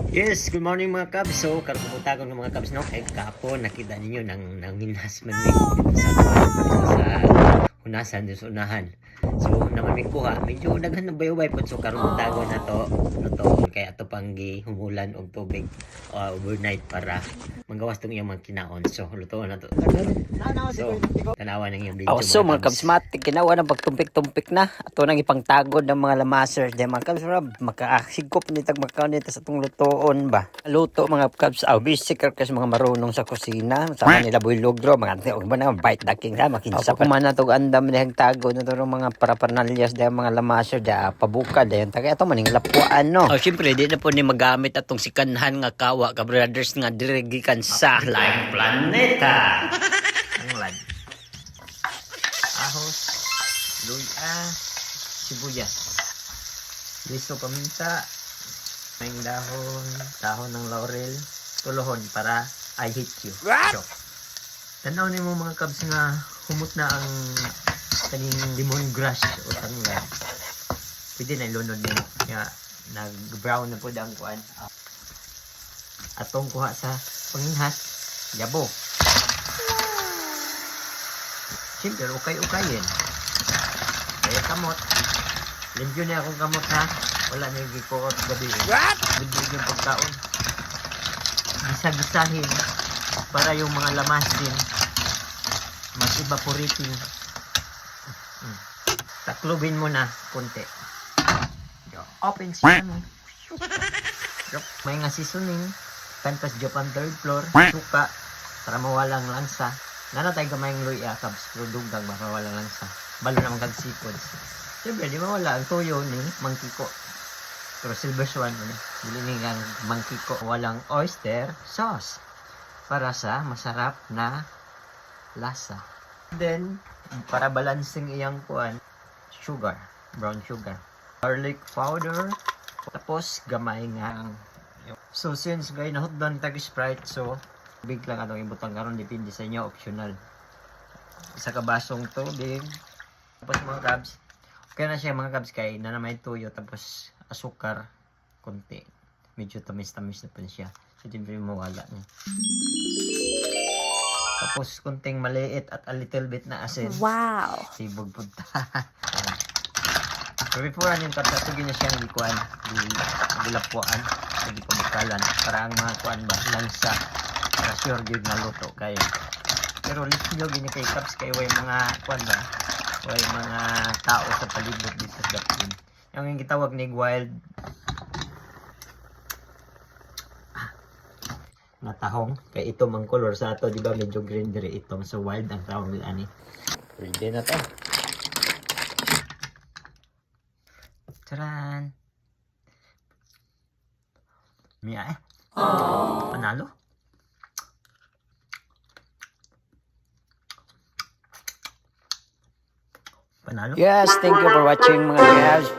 Yes, good morning mga Cubs. So, karon pumutagon ng mga Cubs no kay kahapon nakita ninyo nang minhas man mi sa hunasan sa unahan. So, naman mi kuha, medyo daghan na bayaway pod so karon pumutagon na to lutoon kay ato pang gihumulan og tubig overnight para manggawas tong iyang mga kinaon. So, lutoon na to. So, tanawa ng iyong video. So mga Cubs matik ginawa na pagtumpik-tumpik na ato nang ipangtagod ng mga lamasers de mga Cubs makasigkop ni tag makaunit sa atong lutoon ba luto mga Cubs basic kasi mga marunong sa kusina sama nila boy logro mga og ba na bite daking ha makinsa pa man natog andam nihang tagod na to mga parapernalyas de mga lamasers da pabuka de tagay ato maning lapuan no. Syempre di na po ni magamit atong sikanhan nga kawa ka brothers nga dirigikan sa Live Planeta. Ang ahos, luya, sibuyas. Listo paminta, may dahon ng laurel, tulohon para I hit you. So, tanaw ni mo mga Cubs nga humot na ang kaning lemongrass o tangga. Pwede na ilunod nimo. Nga nag-brown na po ang kuan. Atong kuha sa panginhas, yabo. Siyempre, ukay-ukayin. Kaya kamot. Limpyo niya akong kamot ha. Wala na yung gikuot gabi. Limpyo yung pagkaon. Gisa-gisahin para yung mga lamasin mas evaporating. Taklubin mo na konti. Open siya mo. May nga seasoning. Kantas Japan third floor. Suka. Para mawalang lansa. Nana tayo gamayang luya, Cubs, pero dugang baka wala lang sa balo naman kag seafood. Siyempre, di mawala ang toyo ni Mangkiko. Pero silver swan, bili ni ang Mangkiko, walang oyster sauce para sa masarap na lasa. Then, para balancing iyang kuan, sugar, brown sugar, garlic powder, tapos gamay nga. So, since gay na hot doon tag Sprite, so tubig lang atong ibutang karon depende sa inyo, optional. Isa ka basong tubig. Tapos mga Cubs, okay na siya mga Cubs kay na may tuyo tapos asukar konti. Medyo tamis-tamis na pa siya. So siyempre mawala niya. Tapos konting maliit at a little bit na asin. Wow! Sibog punta. Pero before yung tatugin na siyang ikuan, gilapuan, hindi pamakalan para ang mga kuan ba lansa. Para sure yun na luto kayo. Pero list nyo gini kay Cubs kayo way mga kuan ba? Way mga tao sa palibot dito sa Dapin. Yung gitawag ni wild na tahong. Kay ito mang color sa ato, di ba medyo green dire itong so wild ang tawag nila ani. Ready na to. Taran. Miya eh. Panalo? Panalo? Yes, thank you for watching mga guys.